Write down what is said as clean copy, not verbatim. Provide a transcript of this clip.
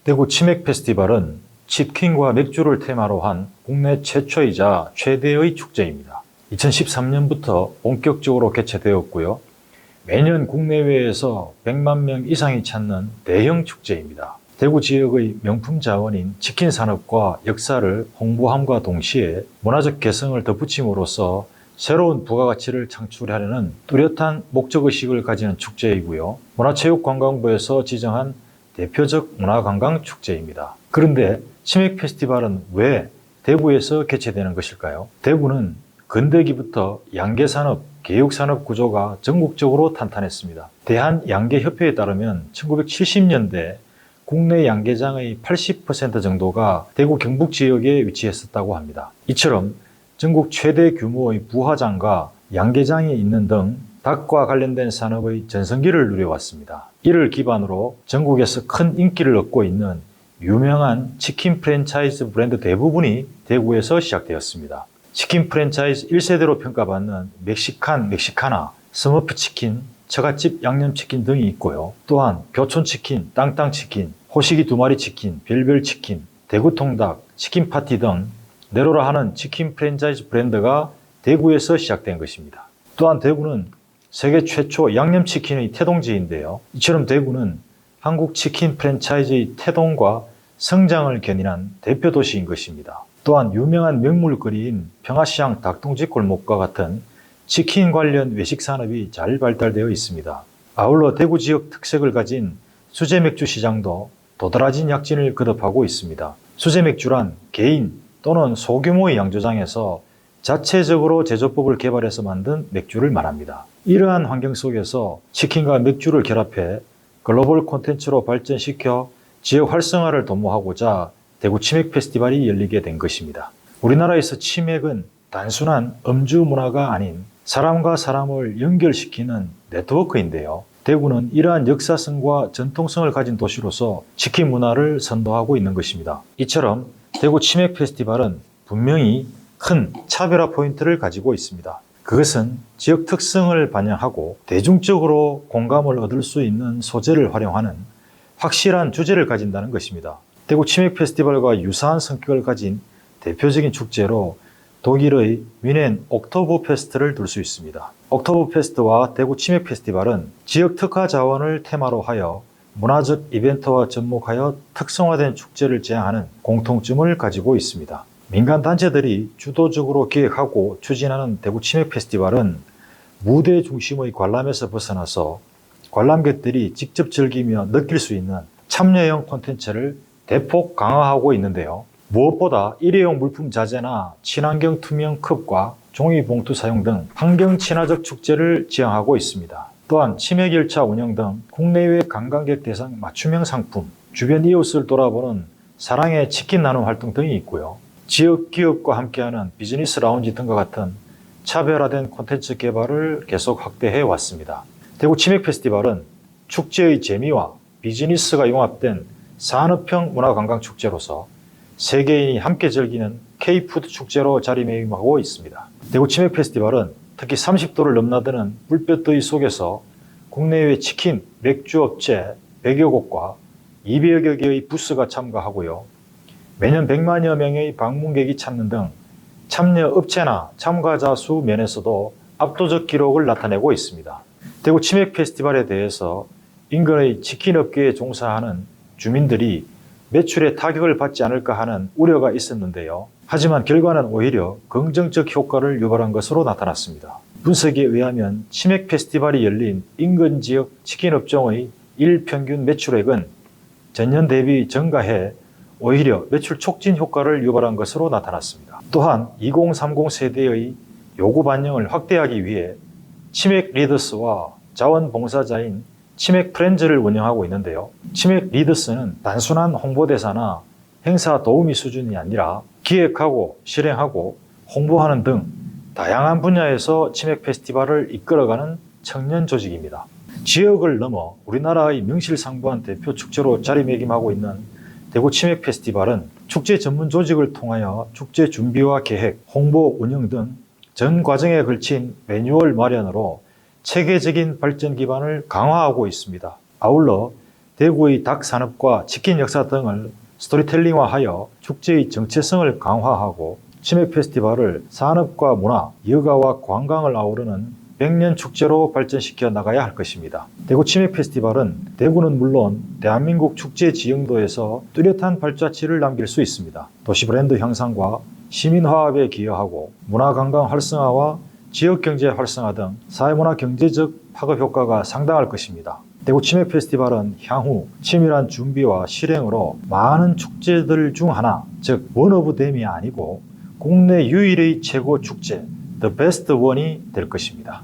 대구 치맥 페스티벌은 치킨과 맥주를 테마로 한 국내 최초이자 최대의 축제입니다. 2013년부터 본격적으로 개최되었고요. 매년 국내외에서 100만 명 이상이 찾는 대형 축제입니다. 대구 지역의 명품 자원인 치킨 산업과 역사를 홍보함과 동시에 문화적 개성을 덧붙임으로써 새로운 부가가치를 창출하려는 뚜렷한 목적의식을 가지는 축제이고요. 문화체육관광부에서 지정한 대표적 문화관광축제입니다. 그런데 치맥 페스티벌은 왜 대구에서 개최되는 것일까요? 대구는 근대기부터 양계산업, 개육산업 구조가 전국적으로 탄탄했습니다. 대한양계협회에 따르면 1970년대 국내 양계장의 80% 정도가 대구 경북 지역에 위치했었다고 합니다. 이처럼 전국 최대 규모의 부화장과 양계장이 있는 등 닭과 관련된 산업의 전성기를 누려왔습니다. 이를 기반으로 전국에서 큰 인기를 얻고 있는 유명한 치킨 프랜차이즈 브랜드 대부분이 대구에서 시작되었습니다. 치킨 프랜차이즈 1세대로 평가받는 멕시카나, 스머프 치킨, 처갓집 양념치킨 등이 있고요. 또한 교촌치킨, 땅땅치킨, 호식이 2마리 치킨, 별별 치킨, 대구통닭, 치킨파티 등 내로라 하는 치킨 프랜차이즈 브랜드가 대구에서 시작된 것입니다. 또한 대구는 세계 최초 양념치킨의 태동지인데요. 이처럼 대구는 한국 치킨 프랜차이즈의 태동과 성장을 견인한 대표 도시인 것입니다. 또한 유명한 명물거리인 평화시장 닭똥집 골목과 같은 치킨 관련 외식 산업이 잘 발달되어 있습니다. 아울러 대구 지역 특색을 가진 수제맥주 시장도 도드라진 약진을 거듭하고 있습니다. 수제맥주란 개인 또는 소규모의 양조장에서 자체적으로 제조법을 개발해서 만든 맥주를 말합니다. 이러한 환경 속에서 치킨과 맥주를 결합해 글로벌 콘텐츠로 발전시켜 지역 활성화를 도모하고자 대구 치맥 페스티벌이 열리게 된 것입니다. 우리나라에서 치맥은 단순한 음주 문화가 아닌 사람과 사람을 연결시키는 네트워크인데요. 대구는 이러한 역사성과 전통성을 가진 도시로서 치킨 문화를 선도하고 있는 것입니다. 이처럼 대구 치맥 페스티벌은 분명히 큰 차별화 포인트를 가지고 있습니다. 그것은 지역 특성을 반영하고 대중적으로 공감을 얻을 수 있는 소재를 활용하는 확실한 주제를 가진다는 것입니다. 대구 치맥 페스티벌과 유사한 성격을 가진 대표적인 축제로 독일의 뮌헨 옥토버 페스트를 들 수 있습니다. 옥토버 페스트와 대구 치맥 페스티벌은 지역 특화 자원을 테마로 하여 문화적 이벤트와 접목하여 특성화된 축제를 지향하는 공통점을 가지고 있습니다. 민간 단체들이 주도적으로 기획하고 추진하는 대구 치맥 페스티벌은 무대 중심의 관람에서 벗어나서 관람객들이 직접 즐기며 느낄 수 있는 참여형 콘텐츠를 대폭 강화하고 있는데요. 무엇보다 일회용 물품 자재나 친환경 투명 컵과 종이 봉투 사용 등 환경 친화적 축제를 지향하고 있습니다. 또한 치맥 열차 운영 등 국내외 관광객 대상 맞춤형 상품, 주변 이웃을 돌아보는 사랑의 치킨 나눔 활동 등이 있고요. 지역 기업과 함께하는 비즈니스 라운지 등과 같은 차별화된 콘텐츠 개발을 계속 확대해 왔습니다. 대구 치맥 페스티벌은 축제의 재미와 비즈니스가 융합된 산업형 문화관광축제로서 세계인이 함께 즐기는 K-푸드 축제로 자리매김하고 있습니다. 대구 치맥 페스티벌은 특히 30도를 넘나드는 불볕더위 속에서 국내외 치킨, 맥주 업체 100여 곳과 200여 개의 부스가 참가하고요. 매년 100만여 명의 방문객이 찾는 등 참여 업체나 참가자 수 면에서도 압도적 기록을 나타내고 있습니다. 대구 치맥 페스티벌에 대해서 인근의 치킨 업계에 종사하는 주민들이 매출에 타격을 받지 않을까 하는 우려가 있었는데요. 하지만 결과는 오히려 긍정적 효과를 유발한 것으로 나타났습니다. 분석에 의하면 치맥 페스티벌이 열린 인근 지역 치킨 업종의 일평균 매출액은 전년 대비 증가해 오히려 매출 촉진 효과를 유발한 것으로 나타났습니다. 또한 2030 세대의 요구 반영을 확대하기 위해 치맥 리더스와 자원봉사자인 치맥 프렌즈를 운영하고 있는데요. 치맥 리더스는 단순한 홍보대사나 행사 도우미 수준이 아니라 기획하고 실행하고 홍보하는 등 다양한 분야에서 치맥 페스티벌을 이끌어가는 청년 조직입니다. 지역을 넘어 우리나라의 명실상부한 대표 축제로 자리매김하고 있는 대구 치맥 페스티벌은 축제 전문 조직을 통하여 축제 준비와 계획, 홍보, 운영 등 전 과정에 걸친 매뉴얼 마련으로 체계적인 발전 기반을 강화하고 있습니다. 아울러 대구의 닭 산업과 치킨 역사 등을 스토리텔링화하여 축제의 정체성을 강화하고 치맥 페스티벌을 산업과 문화, 여가와 관광을 아우르는 100년 축제로 발전시켜 나가야 할 것입니다. 대구 치맥 페스티벌은 대구는 물론 대한민국 축제 지형도에서 뚜렷한 발자취를 남길 수 있습니다. 도시 브랜드 형성과 시민화합에 기여하고 문화관광 활성화와 지역경제 활성화 등 사회문화 경제적 파급 효과가 상당할 것입니다. 대구 치맥 페스티벌은 향후 치밀한 준비와 실행으로 많은 축제들 중 하나, 즉 원 오브 댐이 아니고 국내 유일의 최고 축제, The Best One이 될 것입니다.